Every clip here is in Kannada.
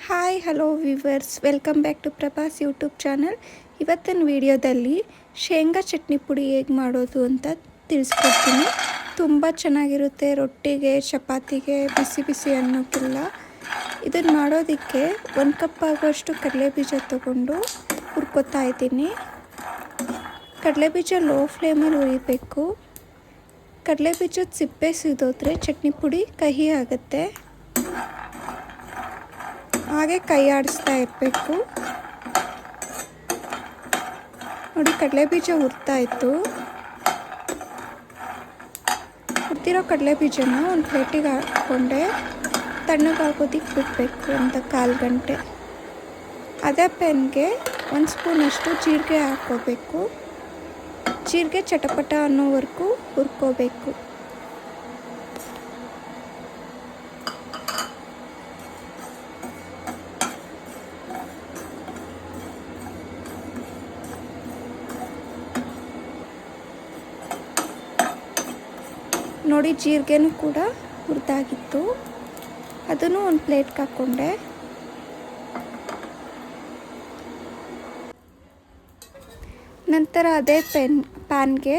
Hi hello viewers, welcome back to Prabhas YouTube channel. ಇವತ್ತಿನ ವಿಡಿಯೋದಲ್ಲಿ ಶೇಂಗಾ ಚಟ್ನಿ ಪುಡಿ ಹೇಗೆ ಮಾಡೋದು ಅಂತ ತಿಳಿಸ್ಕೊಡ್ತೀನಿ. ತುಂಬ ಚೆನ್ನಾಗಿರುತ್ತೆ, ರೊಟ್ಟಿಗೆ ಚಪಾತಿಗೆ ಬಿಸಿ ಬಿಸಿ ಅನ್ನೋಕ್ಕೆಲ್ಲ. ಇದನ್ನು ಮಾಡೋದಕ್ಕೆ 1 ಕಪ್ ಆಗುವಷ್ಟು ಕಡಲೆಬೀಜ ತೊಗೊಂಡು ಹುರ್ಕೊತಾ ಇದ್ದೀನಿ. ಕಡಲೆಬೀಜ ಲೋ ಫ್ಲೇಮಲ್ಲಿ ಹುರಿಬೇಕು. ಕಡಲೆಬೀಜದ ಸಿಪ್ಪೆ ಸಿದೋದ್ರೆ ಚಟ್ನಿ ಪುಡಿ ಕಹಿ ಆಗುತ್ತೆ. ಹಾಗೆ ಕೈ ಆಡಿಸ್ತಾ ಇರಬೇಕು. ನೋಡಿ, ಕಡಲೆಬೀಜ ಹುರ್ತಾ ಇತ್ತು. ಹುರ್ತಿರೋ ಕಡಲೆಬೀಜನ ಒಂದು ಪ್ಲೇಟಿಗೆ ಹಾಕ್ಕೊಂಡೆ ತಣ್ಣಗಾಗೋದಕ್ಕೆ ಬಿಡಬೇಕು ಅಂತ 1/4 ಗಂಟೆ. ಅದೇ ಪ್ಯಾನ್ಗೆ 1 ಸ್ಪೂನಷ್ಟು ಜೀರಿಗೆ ಹಾಕ್ಕೋಬೇಕು. ಜೀರಿಗೆ ಚಟಪಟ ಅನ್ನೋವರೆಗೂ ಹುರ್ಕೋಬೇಕು. ನೋಡಿ, ಜೀರಿಗೆನೂ ಕೂಡ ಹುರಿದಾಗಿತ್ತು. ಅದನ್ನು ಒಂದು ಪ್ಲೇಟ್ಗೆ ಹಾಕ್ಕೊಂಡೆ. ನಂತರ ಅದೇ ಪ್ಯಾನ್ಗೆ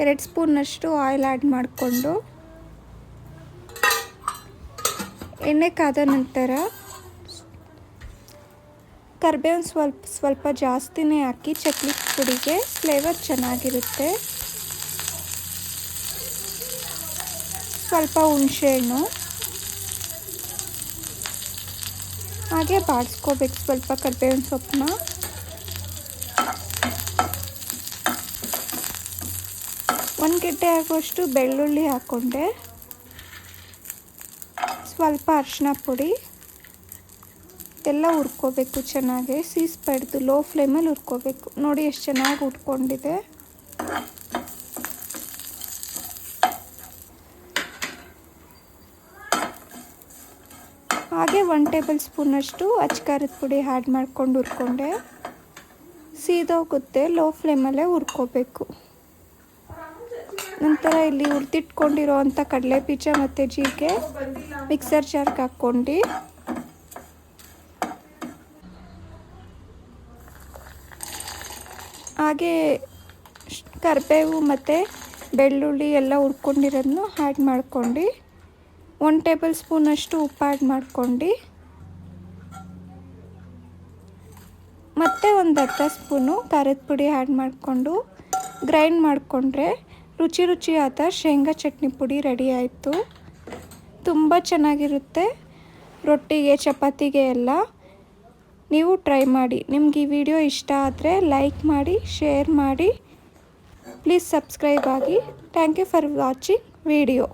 2 ಸ್ಪೂನಷ್ಟು ಆಯಿಲ್ ಆ್ಯಡ್ ಮಾಡಿಕೊಂಡು ಎಣ್ಣೆ ಕಾದ ನಂತರ ಕರಿಬೇವು ಸ್ವಲ್ಪ ಜಾಸ್ತಿನೇ ಹಾಕಿ ಚಟ್ನಿ ಪುಡಿಗೆ ಫ್ಲೇವರ್ ಚೆನ್ನಾಗಿರುತ್ತೆ. ಸ್ವಲ್ಪ ಹುಣಸೆಹಣ್ಣು ಹಾಗೆ ಬಾಡಿಸ್ಕೋಬೇಕು. ಸ್ವಲ್ಪ ಕರಿಬೇವಿನ ಸೊಪ್ಪನ್ನ ಒಂದು ಗೆಡ್ಡೆ ಆಗುವಷ್ಟು ಬೆಳ್ಳುಳ್ಳಿ ಹಾಕ್ಕೊಂಡೆ. ಸ್ವಲ್ಪ ಅರಿಶಿನ ಪುಡಿ ಎಲ್ಲ ಹುರ್ಕೋಬೇಕು. ಚೆನ್ನಾಗಿ ಸೀಸ್ಬಾರ್ದು, ಲೋ ಫ್ಲೇಮಲ್ಲಿ ಹುರ್ಕೋಬೇಕು. ನೋಡಿ ಎಷ್ಟು ಚೆನ್ನಾಗಿ ಉಟ್ಕೊಂಡಿದೆ. ಹಾಗೆ 1 ಟೇಬಲ್ ಸ್ಪೂನಷ್ಟು ಅಚ್ಕಾರದ ಪುಡಿ ಆ್ಯಡ್ ಮಾಡ್ಕೊಂಡು ಹುರ್ಕೊಂಡೆ. ಸೀದೋಗುತ್ತೆ, ಲೋ ಫ್ಲೇಮಲ್ಲೇ ಹುರ್ಕೋಬೇಕು. ನಂತರ ಇಲ್ಲಿ ಹುರಿದಿಟ್ಕೊಂಡಿರೋ ಅಂಥ ಕಡಲೆಬೀಜ ಮತ್ತು ಜೀರಿಗೆ ಮಿಕ್ಸರ್ ಜಾರ್ಗೆ ಹಾಕ್ಕೊಂಡು ಹಾಗೆ ಕರಿಬೇವು ಮತ್ತು ಬೆಳ್ಳುಳ್ಳಿ ಎಲ್ಲ ಹುರ್ಕೊಂಡಿರೋದನ್ನು ಆ್ಯಡ್ ಮಾಡ್ಕೊಂಡು 1 ಟೇಬಲ್ ಸ್ಪೂನಷ್ಟು ಉಪ್ಪು ಆ್ಯಡ್ ಮಾಡ್ಕೊಂಡು ಮತ್ತು ಒಂದು ಅರ್ಧ ಸ್ಪೂನು ಖಾರದ ಪುಡಿ ಆ್ಯಡ್ ಮಾಡಿಕೊಂಡು ಗ್ರೈಂಡ್ ಮಾಡಿಕೊಂಡ್ರೆ ರುಚಿಯಾದ ಶೇಂಗಾ ಚಟ್ನಿ ಪುಡಿ ರೆಡಿ ಆಯಿತು. ತುಂಬ ಚೆನ್ನಾಗಿರುತ್ತೆ, ರೊಟ್ಟಿಗೆ ಚಪಾತಿಗೆ ಎಲ್ಲ. ನೀವು ಟ್ರೈ ಮಾಡಿ. ನಿಮ್ಗೆ ಈ ವಿಡಿಯೋ ಇಷ್ಟ ಆದರೆ ಲೈಕ್ ಮಾಡಿ, ಶೇರ್ ಮಾಡಿ, ಪ್ಲೀಸ್ ಸಬ್ಸ್ಕ್ರೈಬ್ ಆಗಿ. Thank you for watching video.